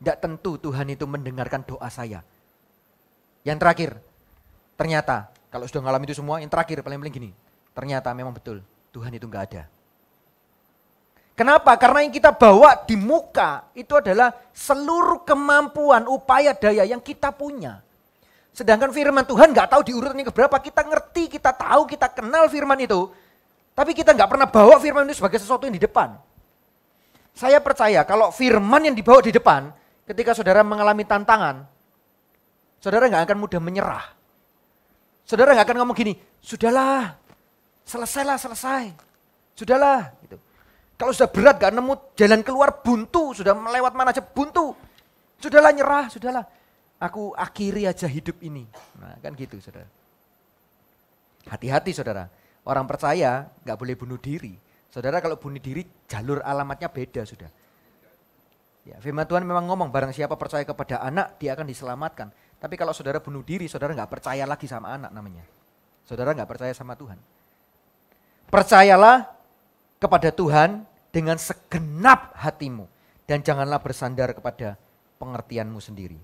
gak tentu Tuhan itu mendengarkan doa saya. Yang terakhir, ternyata kalau sudah mengalami itu semua, yang terakhir paling-paling gini, ternyata memang betul Tuhan itu gak ada. Kenapa? Karena yang kita bawa di muka itu adalah seluruh kemampuan, upaya, daya yang kita punya. Sedangkan firman Tuhan gak tahu di urutannya keberapa, kita ngerti, kita tahu, kita kenal firman itu. Tapi kita nggak pernah bawa firman itu sebagai sesuatu yang di depan. Saya percaya kalau firman yang dibawa di depan, ketika saudara mengalami tantangan, saudara nggak akan mudah menyerah. Saudara nggak akan ngomong gini, sudahlah, selesai. Sudahlah. Gitu. Kalau sudah berat gak nemu jalan keluar, buntu, sudah melewat mana aja buntu. Sudahlah nyerah, sudahlah. Aku akhiri aja hidup ini. Nah kan gitu saudara. Hati-hati saudara. Orang percaya gak boleh bunuh diri. Saudara kalau bunuh diri jalur alamatnya beda sudah. Ya, firman Tuhan memang ngomong barang siapa percaya kepada anak dia akan diselamatkan. Tapi kalau saudara bunuh diri saudara gak percaya lagi sama anak namanya. Saudara gak percaya sama Tuhan. Percayalah kepada Tuhan dengan segenap hatimu. Dan janganlah bersandar kepada pengertianmu sendiri.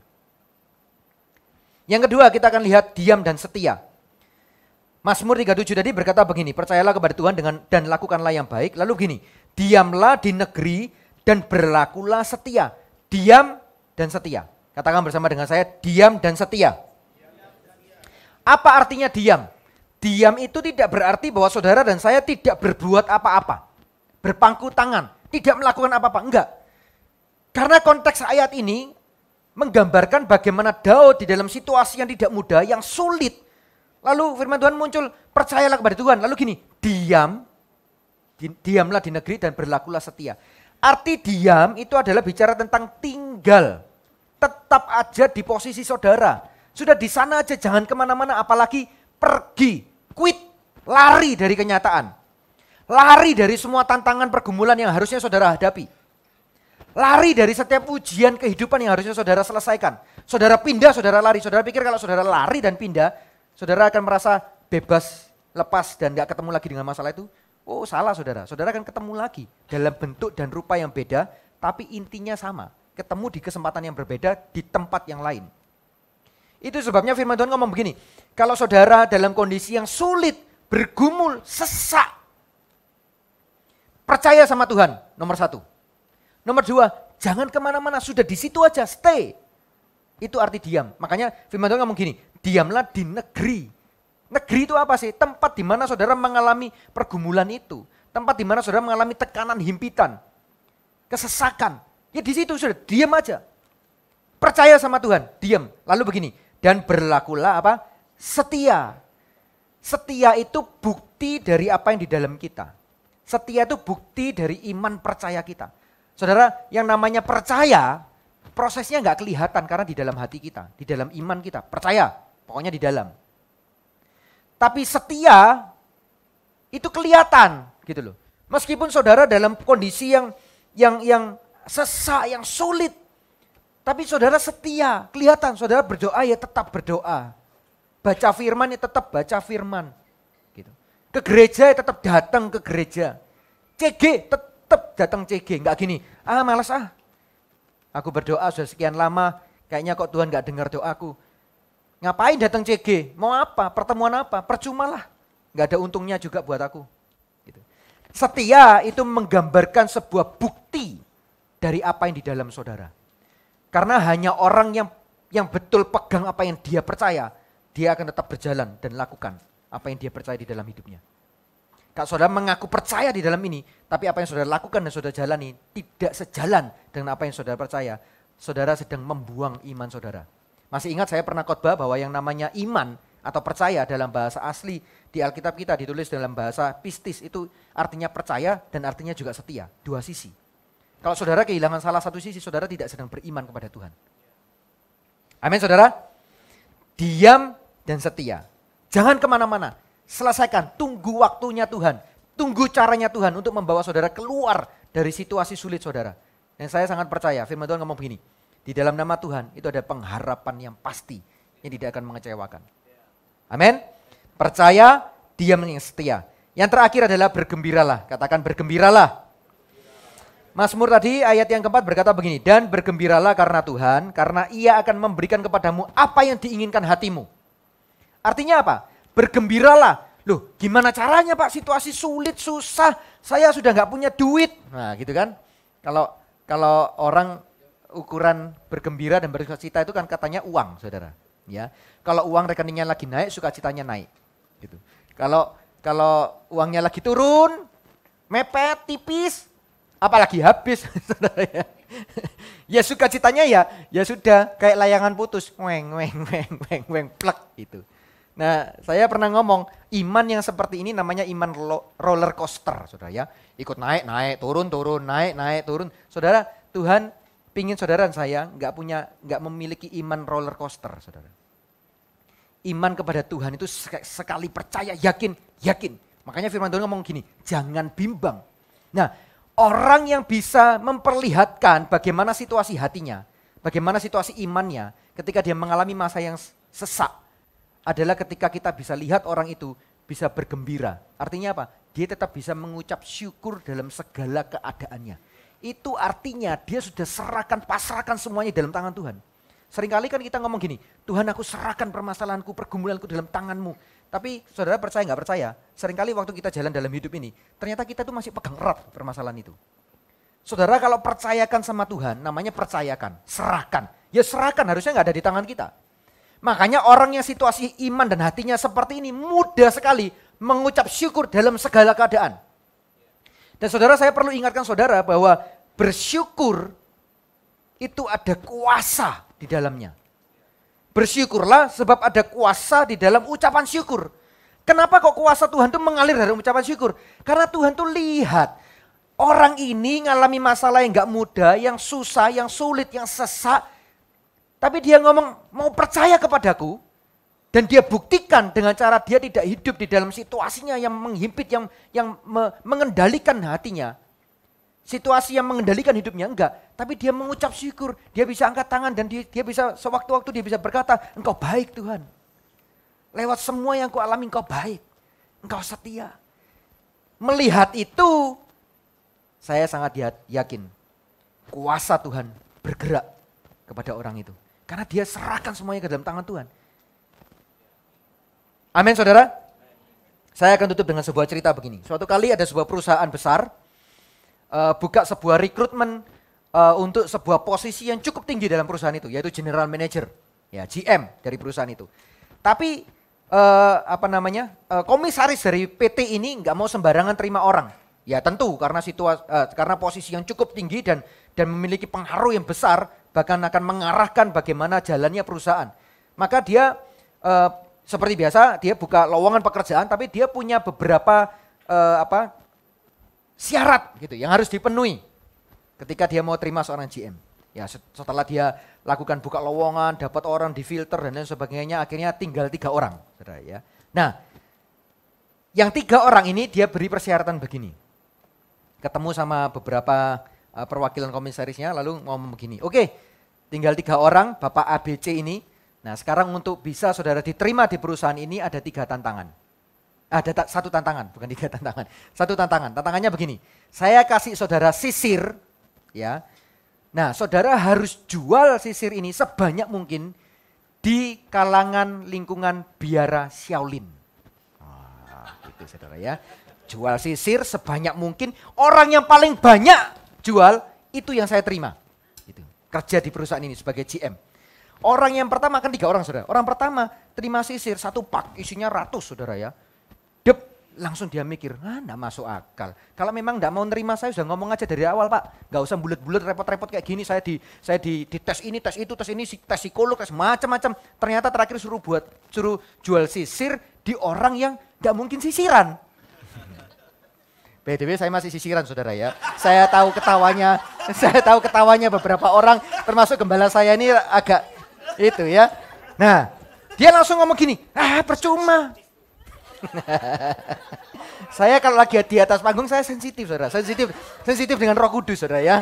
Yang kedua kita akan lihat diam dan setia. Mazmur 37 tadi berkata begini, percayalah kepada Tuhan dan lakukanlah yang baik. Lalu begini, diamlah di negeri dan berlakulah setia. Diam dan setia. Katakan bersama dengan saya, diam dan setia. Apa artinya diam? Diam itu tidak berarti bahwa saudara dan saya tidak berbuat apa-apa. Berpangku tangan, tidak melakukan apa-apa, enggak. Karena konteks ayat ini menggambarkan bagaimana Daud di dalam situasi yang tidak mudah, yang sulit. Lalu firman Tuhan muncul, percayalah kepada Tuhan. Lalu gini, diamlah di negeri dan berlakulah setia. Arti diam itu adalah bicara tentang tinggal. Tetap aja di posisi saudara. Sudah di sana aja, jangan kemana-mana, apalagi pergi, quit, lari dari kenyataan. Lari dari semua tantangan pergumulan yang harusnya saudara hadapi. Lari dari setiap ujian kehidupan yang harusnya saudara selesaikan. Saudara pindah, saudara lari. Saudara pikir kalau saudara lari dan pindah, saudara akan merasa bebas, lepas dan gak ketemu lagi dengan masalah itu. Oh salah saudara, saudara akan ketemu lagi dalam bentuk dan rupa yang beda, tapi intinya sama. Ketemu di kesempatan yang berbeda di tempat yang lain. Itu sebabnya firman Tuhan ngomong begini, kalau saudara dalam kondisi yang sulit, bergumul, sesak, percaya sama Tuhan, nomor satu. Nomor dua, jangan kemana-mana, sudah di situ aja, stay. Itu arti diam. Makanya firman Tuhan ngomong gini, diamlah di negeri. Negeri itu apa sih? Tempat di mana saudara mengalami pergumulan itu. Tempat di mana saudara mengalami tekanan, himpitan, kesesakan. Ya di situ sudah, diam aja. Percaya sama Tuhan, diam. Lalu begini, dan berlakulah apa? Setia. Setia itu bukti dari apa yang di dalam kita. Setia itu bukti dari iman percaya kita. Saudara, yang namanya percaya, prosesnya nggak kelihatan karena di dalam hati kita, di dalam iman kita. Percaya, pokoknya di dalam. Tapi setia itu kelihatan, gitu loh. Meskipun saudara dalam kondisi yang sesak, yang sulit, tapi saudara setia, kelihatan. Saudara berdoa ya tetap berdoa. Baca firman ya tetap baca firman. Gitu. Ke gereja ya tetap datang ke gereja. CG tetap datang CG, enggak gini, malas aku berdoa sudah sekian lama, kayaknya kok Tuhan enggak dengar doaku. Ngapain datang CG? Mau apa? Pertemuan apa? Percuma lah, enggak ada untungnya juga buat aku. Gitu. Setia itu menggambarkan sebuah bukti dari apa yang di dalam saudara. Karena hanya orang yang betul pegang apa yang dia percaya, dia akan tetap berjalan dan lakukan apa yang dia percaya di dalam hidupnya. Kalau saudara mengaku percaya di dalam ini, tapi apa yang saudara lakukan dan saudara jalani tidak sejalan dengan apa yang saudara percaya, saudara sedang membuang iman saudara. Masih ingat saya pernah khotbah bahwa yang namanya iman atau percaya dalam bahasa asli di Alkitab kita ditulis dalam bahasa pistis, itu artinya percaya dan artinya juga setia, dua sisi. Kalau saudara kehilangan salah satu sisi, saudara tidak sedang beriman kepada Tuhan. Amin saudara? Diam dan setia. Jangan kemana-mana. Selesaikan, tunggu waktunya Tuhan. Tunggu caranya Tuhan untuk membawa saudara keluar dari situasi sulit saudara. Dan saya sangat percaya, firman Tuhan ngomong begini. Di dalam nama Tuhan itu ada pengharapan yang pasti yang tidak akan mengecewakan. Amin. Percaya, diam yang setia. Yang terakhir adalah bergembiralah. Katakan bergembiralah. Mazmur tadi ayat yang keempat berkata begini. Dan bergembiralah karena Tuhan, karena ia akan memberikan kepadamu apa yang diinginkan hatimu. Artinya apa? Bergembiralah. Loh gimana caranya Pak, situasi sulit, susah, saya sudah gak punya duit. Nah gitu kan. Kalau orang ukuran bergembira dan bersukacita itu kan katanya uang saudara. Ya. Kalau uang rekeningnya lagi naik, sukacitanya naik. Gitu. Kalau kalau uangnya lagi turun, mepet, tipis, apalagi habis. Ya sukacitanya ya sudah kayak layangan putus, weng, plek gitu. Nah, saya pernah ngomong, iman yang seperti ini namanya iman roller coaster, saudara ya. Ikut naik, turun, naik, turun. Saudara, Tuhan pingin saudara dan saya nggak memiliki iman roller coaster, saudara. Iman kepada Tuhan itu sekali percaya, yakin. Makanya firman Tuhan ngomong gini, jangan bimbang. Nah, orang yang bisa memperlihatkan bagaimana situasi hatinya, bagaimana situasi imannya ketika dia mengalami masa yang sesak, adalah ketika kita bisa lihat orang itu bisa bergembira. Artinya apa? Dia tetap bisa mengucap syukur dalam segala keadaannya. Itu artinya dia sudah pasrahkan semuanya dalam tangan Tuhan. Seringkali kan kita ngomong gini, Tuhan aku serahkan permasalahanku, pergumulanku dalam tanganmu. Tapi saudara percaya nggak percaya, seringkali waktu kita jalan dalam hidup ini, ternyata kita tuh masih pegang erat permasalahan itu. Saudara kalau percayakan sama Tuhan, namanya percayakan, serahkan. Ya serahkan, harusnya nggak ada di tangan kita. Makanya orang yang situasi iman dan hatinya seperti ini mudah sekali mengucap syukur dalam segala keadaan. Dan saudara, saya perlu ingatkan saudara bahwa bersyukur itu ada kuasa di dalamnya. Bersyukurlah sebab ada kuasa di dalam ucapan syukur. Kenapa kok kuasa Tuhan itu mengalir dari ucapan syukur? Karena Tuhan tuh lihat orang ini ngalami masalah yang gak mudah, yang susah, yang sulit, yang sesak. Tapi dia ngomong mau percaya kepadaku. Dan dia buktikan dengan cara dia tidak hidup di dalam situasinya yang menghimpit, yang mengendalikan hatinya. Situasi yang mengendalikan hidupnya enggak. Tapi dia mengucap syukur, dia bisa angkat tangan dan dia bisa sewaktu-waktu dia bisa berkata, engkau baik Tuhan. Lewat semua yang ku alami engkau baik, engkau setia. Melihat itu, saya sangat yakin kuasa Tuhan bergerak kepada orang itu. Karena dia serahkan semuanya ke dalam tangan Tuhan. Amin saudara. Saya akan tutup dengan sebuah cerita begini. Suatu kali ada sebuah perusahaan besar buka sebuah rekrutmen untuk sebuah posisi yang cukup tinggi dalam perusahaan itu, yaitu General Manager, ya GM dari perusahaan itu. Tapi komisaris dari PT ini nggak mau sembarangan terima orang. Ya tentu karena posisi yang cukup tinggi dan memiliki pengaruh yang besar, bahkan akan mengarahkan bagaimana jalannya perusahaan. Maka dia seperti biasa dia buka lowongan pekerjaan, tapi dia punya beberapa syarat gitu yang harus dipenuhi ketika dia mau terima seorang GM. Ya setelah dia lakukan buka lowongan, dapat orang difilter dan lain sebagainya, akhirnya tinggal 3 orang, saudara ya. Nah, yang 3 orang ini dia beri persyaratan begini. Ketemu sama beberapa perwakilan komisarisnya, lalu ngomong begini, oke, tinggal 3 orang, Bapak ABC ini. Nah sekarang untuk bisa saudara diterima di perusahaan ini ada 3 tantangan. Ada 1 tantangan, bukan 3 tantangan. 1 tantangan, tantangannya begini. Saya kasih saudara sisir, ya. Nah saudara harus jual sisir ini sebanyak mungkin di kalangan lingkungan biara Shaolin. Gitu saudara ya. Jual sisir sebanyak mungkin, orang yang paling banyak jual itu yang saya terima. Gitu. Kerja di perusahaan ini sebagai GM. Orang yang pertama kan 3 orang saudara. Orang pertama terima sisir 1 pak isinya ratus saudara ya. Dep, langsung dia mikir, enggak masuk akal. Kalau memang enggak mau nerima saya sudah ngomong aja dari awal pak. Enggak usah bulet-bulet repot-repot kayak gini. Saya di tes ini, tes itu, tes ini, tes psikolog, tes macam-macam. Ternyata terakhir suruh jual sisir di orang yang enggak mungkin sisiran. BTW saya masih sisiran saudara ya. Saya tahu ketawanya beberapa orang termasuk gembala saya ini agak itu ya. Nah, dia langsung ngomong gini, percuma. Saya kalau lagi di atas panggung saya sensitif saudara, sensitif dengan Roh Kudus saudara ya.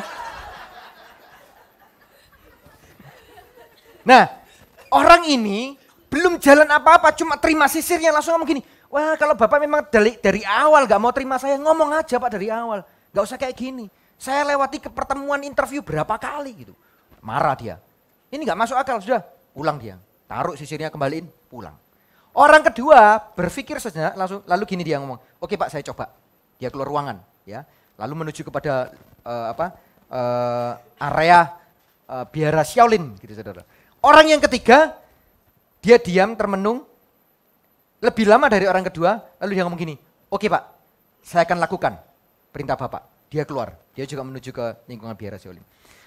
Nah, orang ini belum jalan apa-apa, cuma terima sisirnya langsung ngomong gini, wah kalau Bapak memang dari awal gak mau terima saya, ngomong aja Pak dari awal, gak usah kayak gini. Saya lewati ke pertemuan interview berapa kali gitu. Marah dia. Ini gak masuk akal, sudah pulang dia. Taruh sisirnya kembaliin, pulang. Orang kedua berpikir sejenak lalu gini dia ngomong, oke Pak saya coba. Dia keluar ruangan ya, lalu menuju kepada area biara Shaolin gitu saudara. Orang yang ketiga dia diam termenung lebih lama dari orang kedua, lalu dia ngomong gini, Oke Pak, saya akan lakukan perintah Bapak. Dia keluar, dia juga menuju ke lingkungan biara Shaolin.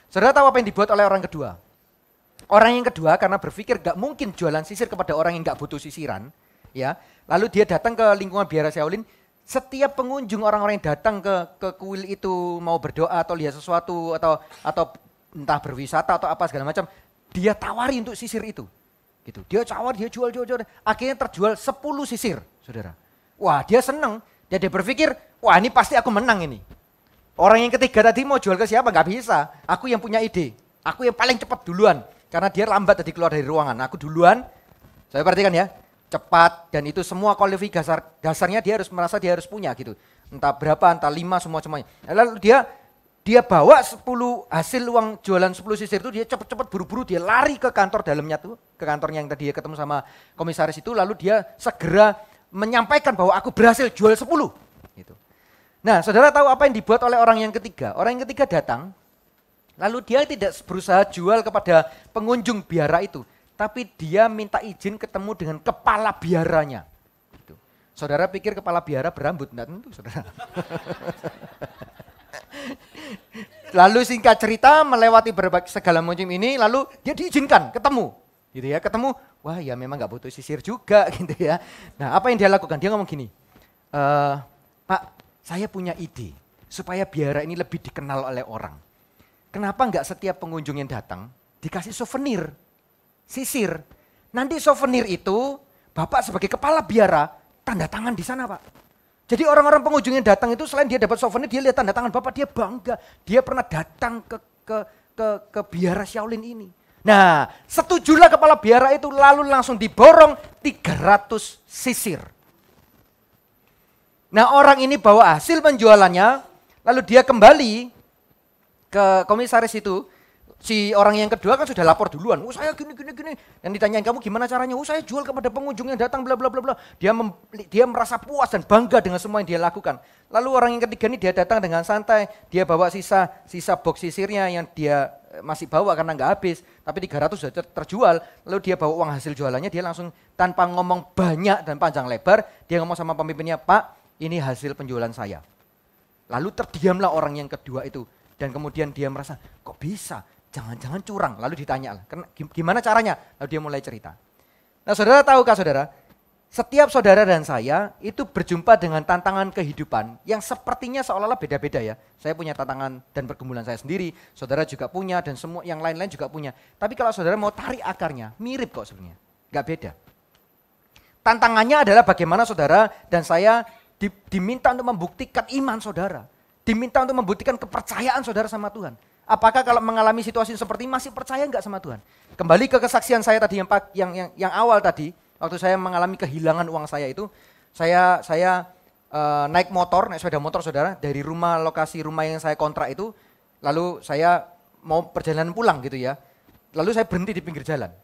Saudara tahu apa yang dibuat oleh orang kedua? Orang yang kedua karena berpikir gak mungkin jualan sisir kepada orang yang gak butuh sisiran, ya. Lalu dia datang ke lingkungan biara Shaolin. Setiap pengunjung orang-orang yang datang ke kuil itu mau berdoa atau lihat sesuatu atau entah berwisata atau apa segala macam, dia tawari untuk sisir itu. Gitu. Dia tawar, dia jual. Akhirnya terjual 10 sisir, saudara. Wah, dia senang. Dia berpikir, wah ini pasti aku menang ini. Orang yang ketiga tadi mau jual ke siapa? Gak bisa. Aku yang punya ide. Aku yang paling cepat duluan. Karena dia lambat tadi keluar dari ruangan. Aku duluan. Saya perhatikan ya. Cepat dan itu semua kualifikasi dasarnya dia harus merasa dia harus punya gitu. Entah berapa, entah 5 semuanya. Lalu dia bawa 10 hasil uang jualan 10 sisir itu dia cepat-cepat buru-buru dia lari ke kantor dalamnya tuh, ke kantornya yang tadi dia ketemu sama komisaris itu lalu dia segera menyampaikan bahwa aku berhasil jual 10 gitu. Nah, saudara tahu apa yang dibuat oleh orang yang ketiga? Orang yang ketiga datang lalu dia tidak berusaha jual kepada pengunjung biara itu. Tapi dia minta izin ketemu dengan kepala biaranya. Gitu. Saudara pikir kepala biara berambut? Enggak tentu, saudara. Lalu singkat cerita melewati berbagai segala macam ini, lalu dia diizinkan ketemu. Gitu ya, ketemu, wah ya memang gak butuh sisir juga gitu ya. Nah apa yang dia lakukan? Dia ngomong gini, Pak saya punya ide supaya biara ini lebih dikenal oleh orang. Kenapa enggak setiap pengunjung yang datang dikasih souvenir? Sisir. Nanti souvenir itu Bapak sebagai kepala biara tanda tangan di sana Pak. Jadi orang-orang pengunjung yang datang itu selain dia dapat souvenir dia lihat tanda tangan Bapak dia bangga. Dia pernah datang ke biara Shaolin ini. Nah setujulah kepala biara itu lalu langsung diborong 300 sisir. Nah orang ini bawa hasil penjualannya lalu dia kembali ke komisaris itu. Si orang yang kedua kan sudah lapor duluan, saya gini. Dan ditanyain kamu gimana caranya? Saya jual kepada pengunjung yang datang bla bla bla. Dia merasa puas dan bangga dengan semua yang dia lakukan. Lalu orang yang ketiga ini dia datang dengan santai, dia bawa sisa box sisirnya yang dia masih bawa karena nggak habis, tapi 300 sudah terjual. Lalu dia bawa uang hasil jualannya, dia langsung tanpa ngomong banyak dan panjang lebar, dia ngomong sama pemimpinnya, Pak, ini hasil penjualan saya. Lalu terdiamlah orang yang kedua itu dan kemudian dia merasa kok bisa? Jangan-jangan curang, lalu ditanya lah, gimana caranya? Lalu dia mulai cerita. Nah saudara tahukah saudara, setiap saudara dan saya itu berjumpa dengan tantangan kehidupan yang sepertinya seolah-olah beda-beda ya. Saya punya tantangan dan pergumulan saya sendiri, saudara juga punya dan semua yang lain-lain juga punya. Tapi kalau saudara mau tarik akarnya, mirip kok sebenarnya, gak beda. Tantangannya adalah bagaimana saudara dan saya diminta untuk membuktikan iman saudara. Diminta untuk membuktikan kepercayaan saudara sama Tuhan. Apakah kalau mengalami situasi seperti ini masih percaya enggak sama Tuhan? Kembali ke kesaksian saya tadi yang awal tadi, waktu saya mengalami kehilangan uang saya itu, saya naik sepeda motor saudara, dari lokasi rumah yang saya kontrak itu, lalu saya mau perjalanan pulang gitu ya. Lalu saya berhenti di pinggir jalan.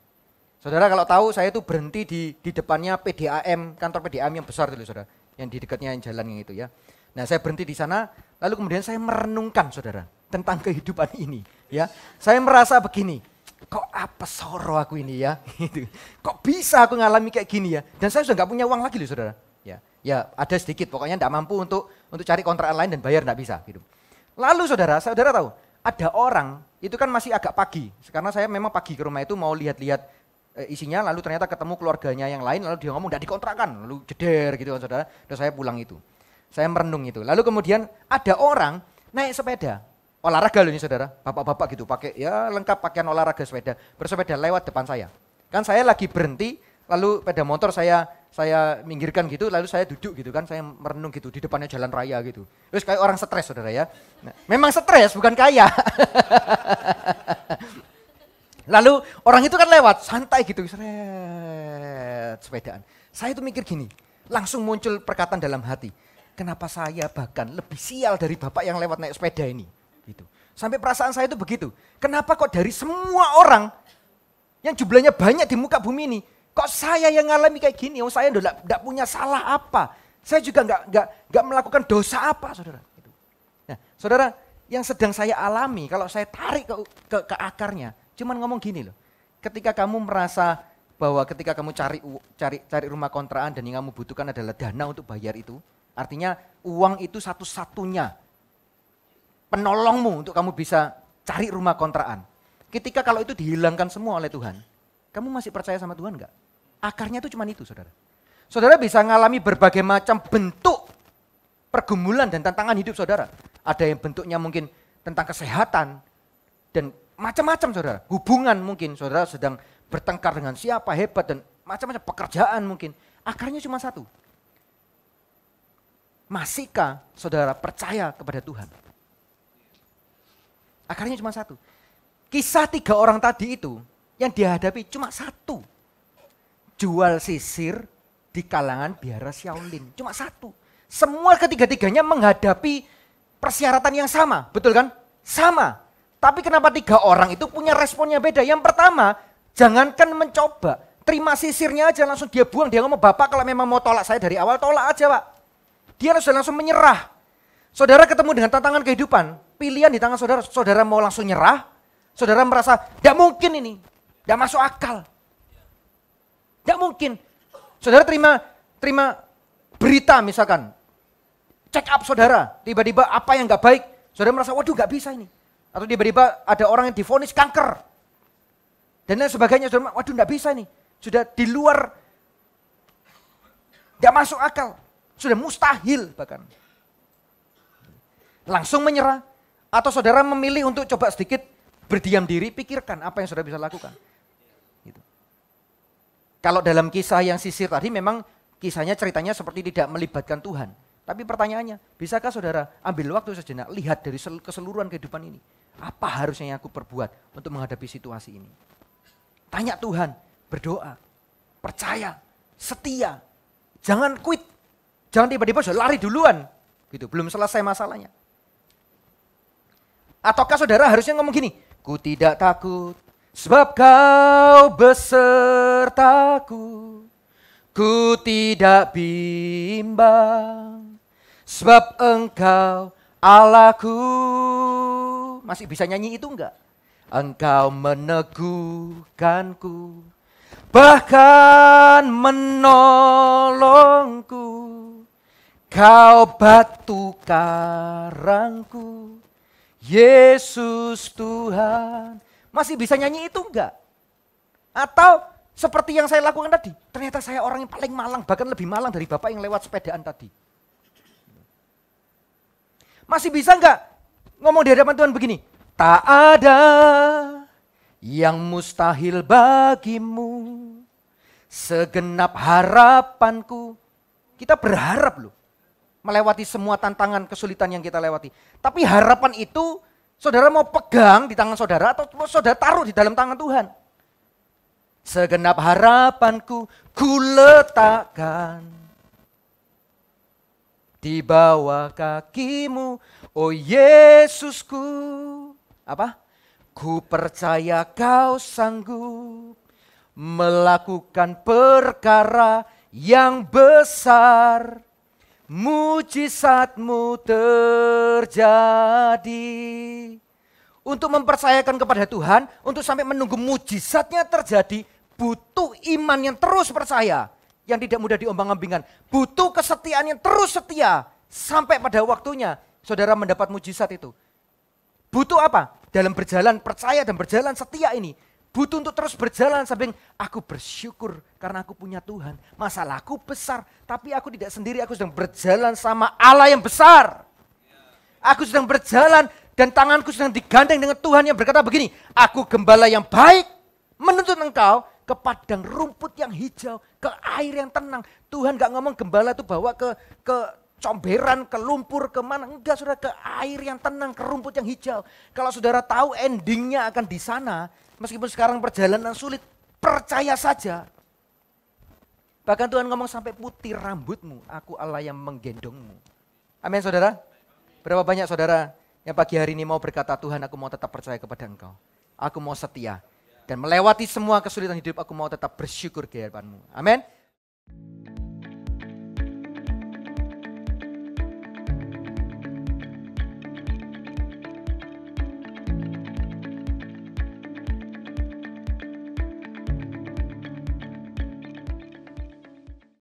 Saudara kalau tahu saya itu berhenti di depannya PDAM, kantor PDAM yang besar dulu saudara, yang di dekatnya jalan yang itu ya. Nah saya berhenti di sana, lalu kemudian saya merenungkan saudara tentang kehidupan ini. Ya, saya merasa begini, kok apa soro aku ini ya? Gitu. Kok bisa aku ngalami kayak gini ya? Dan saya sudah nggak punya uang lagi loh saudara. Ya ada sedikit, pokoknya nggak mampu untuk cari kontrakan lain dan bayar nggak bisa. Gitu. Lalu saudara tahu ada orang itu kan masih agak pagi, karena saya memang pagi ke rumah itu mau lihat-lihat isinya, lalu ternyata ketemu keluarganya yang lain, lalu dia ngomong nggak dikontrakan, lalu jeder gitu kan saudara. Terus saya pulang itu. Saya merenung itu. Lalu kemudian ada orang naik sepeda, olahraga loh ini saudara, bapak-bapak gitu, pakai ya lengkap pakaian olahraga sepeda, bersepeda lewat depan saya. Kan saya lagi berhenti, lalu sepeda motor saya minggirkan gitu, lalu saya duduk gitu kan, saya merenung gitu di depannya jalan raya gitu. Terus kayak orang stres saudara ya. Nah, memang stres bukan kaya. Lalu orang itu kan lewat santai gitu, seret sepedaan. Saya tuh mikir gini, langsung muncul perkataan dalam hati. Kenapa saya bahkan lebih sial dari bapak yang lewat naik sepeda ini? Gitu. Sampai perasaan saya itu begitu. Kenapa kok dari semua orang yang jumlahnya banyak di muka bumi ini, kok saya yang ngalami kayak gini? Oh saya enggak punya salah apa? Saya juga enggak melakukan dosa apa, saudara? Gitu. Nah, saudara, yang sedang saya alami, kalau saya tarik ke akarnya, cuman ngomong gini loh. Ketika kamu merasa bahwa ketika kamu cari rumah kontrakan dan yang kamu butuhkan adalah dana untuk bayar itu, Artinya uang itu satu-satunya penolongmu untuk kamu bisa cari rumah kontrakan. Ketika kalau itu dihilangkan semua oleh Tuhan, kamu masih percaya sama Tuhan enggak? Akarnya itu cuma itu, saudara. Saudara bisa mengalami berbagai macam bentuk pergumulan dan tantangan hidup saudara. Ada yang bentuknya mungkin tentang kesehatan dan macam-macam saudara. Hubungan mungkin saudara sedang bertengkar dengan siapa hebat dan macam-macam pekerjaan mungkin. Akarnya cuma satu. Masihkah saudara percaya kepada Tuhan? Akarnya cuma satu. Kisah 3 orang tadi itu yang dihadapi cuma satu. Jual sisir di kalangan biara Shaolin. Cuma satu. Semua ketiga-tiganya menghadapi persyaratan yang sama. Betul kan? Sama. Tapi kenapa 3 orang itu punya responnya beda? Yang pertama, jangankan mencoba. Terima sisirnya aja langsung dia buang. Dia ngomong, Bapak kalau memang mau tolak saya dari awal, tolak aja Pak. Dia sudah langsung menyerah. Saudara ketemu dengan tantangan kehidupan. Pilihan di tangan saudara. Saudara mau langsung nyerah. Saudara merasa, tidak mungkin ini. Tidak masuk akal. Tidak mungkin. Saudara terima berita misalkan. Check up saudara. Tiba-tiba apa yang gak baik. Saudara merasa, waduh gak bisa ini. Atau tiba-tiba ada orang yang divonis kanker. Dan lain sebagainya. Saudara, waduh gak bisa ini. Sudah di luar. Gak masuk akal. Sudah mustahil bahkan. Langsung menyerah. Atau saudara memilih untuk coba sedikit berdiam diri, pikirkan apa yang saudara bisa lakukan. Gitu. Kalau dalam kisah yang sisir tadi memang kisahnya ceritanya seperti tidak melibatkan Tuhan. Tapi pertanyaannya, bisakah saudara ambil waktu sejenak, lihat dari keseluruhan kehidupan ini. Apa harusnya yang aku perbuat untuk menghadapi situasi ini? Tanya Tuhan, berdoa, percaya, setia. Jangan quit. Jangan tiba-tiba sudah lari duluan. Gitu, belum selesai masalahnya. Ataukah saudara harusnya ngomong gini, ku tidak takut sebab kau besertaku. Ku tidak bimbang sebab engkau Allahku. Masih bisa nyanyi itu enggak? Engkau meneguhkanku, bahkan menolongku. Kau batu karangku, Yesus Tuhan. Masih bisa nyanyi itu enggak? Atau seperti yang saya lakukan tadi, ternyata saya orang yang paling malang, bahkan lebih malang dari Bapak yang lewat sepedaan tadi. Masih bisa enggak ngomong di hadapan Tuhan begini, tak ada yang mustahil bagimu, segenap harapanku. Kita berharap loh, melewati semua tantangan kesulitan yang kita lewati. Tapi harapan itu saudara mau pegang di tangan saudara atau saudara taruh di dalam tangan Tuhan. Segenap harapanku ku letakkan di bawah kakimu, oh Yesusku. Apa? Ku percaya kau sanggup melakukan perkara yang besar. Mujizatmu terjadi. Untuk mempercayakan kepada Tuhan, untuk sampai menunggu mujizatnya terjadi, butuh iman yang terus percaya, yang tidak mudah diombang-ambingkan. Butuh kesetiaan yang terus setia, sampai pada waktunya saudara mendapat mujizat itu. Butuh apa? Dalam berjalan percaya dan berjalan setia ini, butuh untuk terus berjalan sambil aku bersyukur karena aku punya Tuhan. Masalahku besar, tapi aku tidak sendiri, aku sedang berjalan sama Allah yang besar. Aku sedang berjalan dan tanganku sedang digandeng dengan Tuhan yang berkata begini, aku gembala yang baik, menuntut engkau ke padang rumput yang hijau, ke air yang tenang. Tuhan gak ngomong gembala itu bawa ke comberan, ke lumpur, ke mana. Enggak, saudara, ke air yang tenang, ke rumput yang hijau. Kalau saudara tahu endingnya akan di sana, meskipun sekarang perjalanan sulit, percaya saja. Bahkan Tuhan ngomong sampai putih rambutmu, aku Allah yang menggendongmu. Amin saudara. Berapa banyak saudara yang pagi hari ini mau berkata, Tuhan aku mau tetap percaya kepada Engkau. Aku mau setia. Dan melewati semua kesulitan hidup, aku mau tetap bersyukur di hadapan-Mu. Amin.